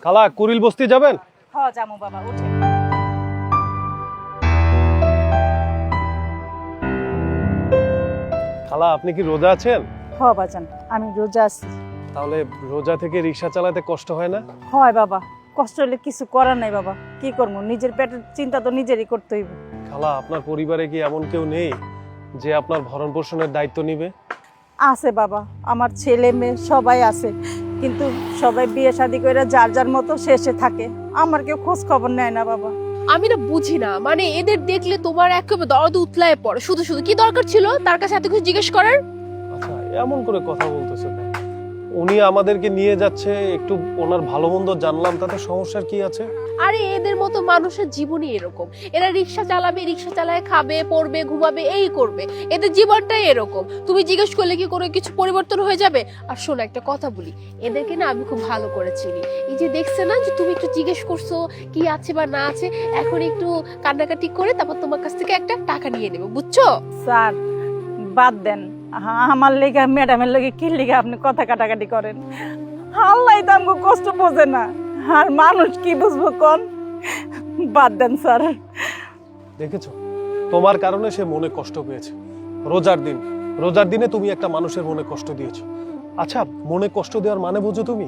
খালা কুরিল বস্তি যাবেন? হ্যাঁ যামু বাবা, উঠে। খালা আপনি কি রোজা আছেন? হ্যাঁ বাজান, আমি রোজা আছি। তাহলে রোজা থেকে রিক্সা চালাতে কষ্ট হয় না? হয় বাবা, কষ্ট হলে কিছু করার নাই বাবা, কি করবো, নিজের পেটের চিন্তা তো নিজেরই করতে হইব। খালা আপনার পরিবারে কি এমন কেউ নেই যে আপনার ভরণ পোষণের দায়িত্ব নিবে? আছে বাবা, আমার ছেলে মেয়ে সবাই আছে, কিন্তু সবাই বিয়ে শাদী করে যার যার মতো শেষে থাকে, আমার কেউ খোঁজ খবর নেয় না বাবা। আমি না বুঝি না, মানে এদের দেখলে তোমার একেবারে দরদ উতলায় পড়ে। শুধু শুধু কি দরকার ছিল তার কাছে এত কিছু জিজ্ঞেস করার? আচ্ছা এমন করে কথা বলতেছে কেন? উনি আমাদেরকে নিয়ে যাচ্ছে, একটু ওনার ভালো মন্দ জানলাম, তাতে সমস্যার কি আছে? আরে এদের মতো মানুষের জীবনই এরকম। এরা রিক্সা চালাবে, রিক্সা চালায় খাবে, পড়বে, ঘুমাবে, এই করবে। এদের জীবনটাই এরকম। তুমি জিজ্ঞেস করলে কি কোনো কিছু পরিবর্তন হয়ে যাবে? আর শোনো, একটা কথা বলি, এদেরকে না আমি খুব ভালো করে চিনি। এই যে দেখছে না যে তুমি একটু জিজ্ঞেস করছো কি আছে বা না আছে, এখন একটু কান্নাকাটি করে তারপর তোমার কাছ থেকে একটা টাকা নিয়ে নেবে, বুঝছো? স্যার বাদ দেন, আমার লেগে ম্যাডামের লেগে কি লেগে আপনি কথা কাটাকাটি করেন? আল্লাহ তো আমাকে কষ্ট বোঝে না, আর মানুষ কি বুঝবো কোন? বাদ দেন স্যার। দেখেছো, তোমার কারণে সে মনে কষ্ট পেয়েছে। রোজার দিনে তুমি একটা মানুষের মনে কষ্ট দিয়েছো। আচ্ছা মনে কষ্ট দেওয়ার মানে বুঝো তুমি?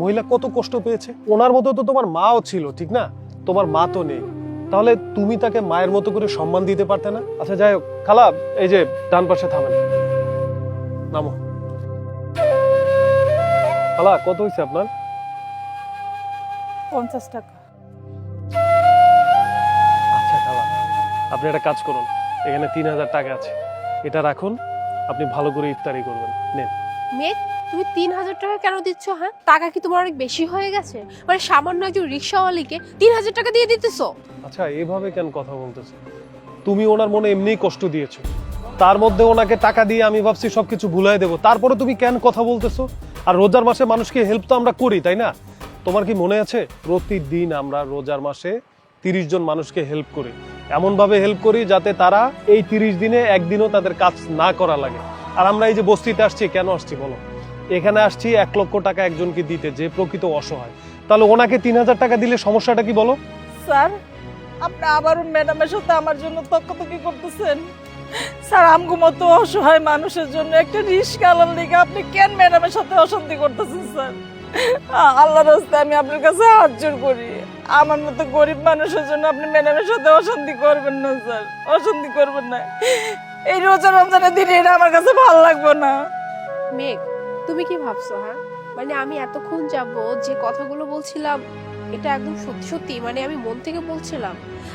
মহিলা কত কষ্ট পেয়েছে। ওনার মতো তো তোমার মাও ছিল, ঠিক না? তোমার মা তো নেই, তাহলে তুমি তাকে মায়ের মতো করে সম্মান দিতে পারতে না? আচ্ছা যাই হোক, খালা এই যে ডান পাশে থামেন, নামো। খালা কত হয়েছে আপনার? 50 টাকা। আচ্ছা খালা, আপনি একটা কাজ করুন, এখানে 3000 টাকা আছে, এটা রাখুন, আপনি ভালো করে ইফতারি করবেন, নেন। মেয়ে, তুমি 3000 টাকা কেন দিচ্ছ? হ্যাঁ, টাকা কি তোমার অনেক বেশি হয়ে গেছে? মানে সামান্য একজন রিক্সাওয়ালিকে 3000 টাকা দিয়ে দিতেছো? আচ্ছা এভাবে কেন কথা বলতেছো? তুমি ওনার মনে এমনিই কষ্ট দিয়েছো, তার মধ্যে ওনাকে টাকা দিয়ে আমি ভাবছি সবকিছু ভুলাই দেবো, তারপরে তুমি কেন কথা বলতেছো? আর রোজার মাসে মানুষকে হেল্প তো আমরা করি, তাই না? তোমার কি মনে আছে প্রতিদিন আমরা রোজার মাসে 30 জন মানুষকে হেল্প করি, এমন ভাবে হেল্প করি যাতে তারা এই 30 দিনে একদিনও তাদের কাজ না করা লাগে। আর আমরা এই যে বস্তিতে আসছি, কেন আসছি বলো? এখানে আসছি 1 লক্ষ টাকা একজনকে দিতে, যে প্রকৃত অসহায়। তাহলে ওনাকে 3000 টাকা দিলে সমস্যাটা কি বলো? স্যার আপনি আবারও ম্যাডামের সাথে আমার জন্য তর্কাতর্কি করতেছেন। স্যার আমগো মতো অসহায় মানুষের জন্য একটা রিস্ক আলার লিগে আপনি কেন ম্যাডামের সাথে অশান্তি করতেছেন? স্যার আল্লাহর রাস্তায় আমি আপনার কাছে হাত জোড় করি, আমার মতো গরিব মানুষের জন্য আপনি ম্যাডামের সাথে অশান্তি করবেন না স্যার, অশান্তি করবেন না। এই রোজা রমজানের দিনে এটা আমার কাছে ভালো লাগবে না। মেঘ, তুমি কি ভাবছো? হ্যাঁ, মানে আমি এতক্ষণ যাবত যে কথাগুলো বলছিলাম এটা একদম সত্যি সত্যি, মানে আমি মন থেকে বলছিলাম।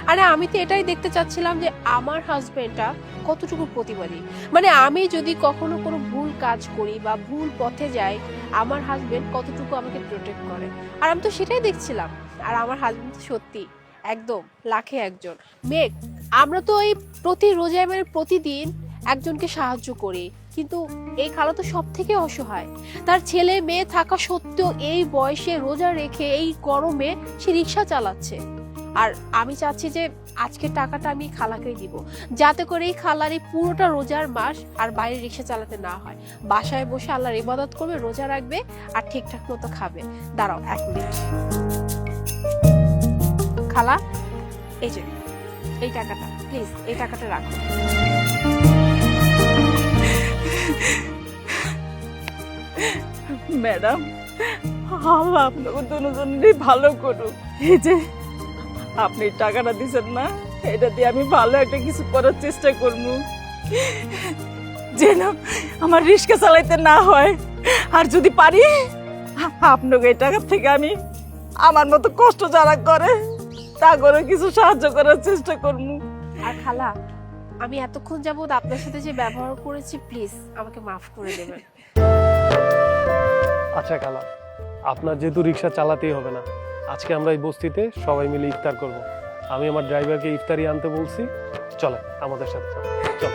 আরে আমি তো এটাই দেখতে চাচ্ছিলাম যে আমার হাজবেন্ডটা কতটুকু প্রতিবাদী। মানে আমি যদি কখনো কোনো ভুল কাজ করি বা ভুল পথে যাই, আমার হাজবেন্ড কতটুকু আমাকে প্রোটেক্ট করে। আর আমি তো সেটাই দেখছিলাম। আর আমার হাজবেন্ড তো সত্যি একদম লাখে একজন। মেঘ, আমরা তো এই প্রতি রোজায় মানে প্রতিদিন একজনকে সাহায্য করি, কিন্তু এই খালা তো সব থেকে অসহায়। তার ছেলে মেয়ে থাকা সত্ত্বেও এই বয়সে রোজা রেখে এই গরমে সে রিক্সা চালাচ্ছে। আর আমি চাচ্ছি যে আজকের টাকাটা আমি খালাকেই দিব, যাতে করে এই খালার এই পুরোটা রোজার মাস আর বাইরে রিক্সা চালাতে না হয়। বাসায় বসে আল্লাহর ইবাদত করবে, রোজা রাখবে আর ঠিকঠাক মতো খাবে। দাঁড়াও 1 মিনিট। খালা, এই যে এই টাকাটা, প্লিজ এই টাকাটা রাখো। ম্যাডাম আল্লাহ আপনাকে দুজনেরই ভালো করুক। এই যে আপনি টাকাটা দিচ্ছেন না, এটা দিয়ে আমি ভালো একটা কিছু করার চেষ্টা করবো, যেন আমার রিক্সা চালাইতে না হয়। আর যদি পারি আপনাকে এই টাকা থেকে আমি আমার মতো কষ্ট যারা করে তা করে কিছু সাহায্য করার চেষ্টা করবো। আর খালা, আমি এতক্ষণ যাবত আপনার সাথে যে ব্যবহার করেছি, প্লিজ আমাকে মাফ করে দেবেন। আচ্ছা খালা, আপনার যেহেতু রিক্সা চালাতেই হবে না, আজকে আমরা এই বস্তিতে সবাই মিলে ইফতার করব। আমি আমার ড্রাইভারকে ইফতারি আনতে বলছি, চলে আমাদের সাথে চল।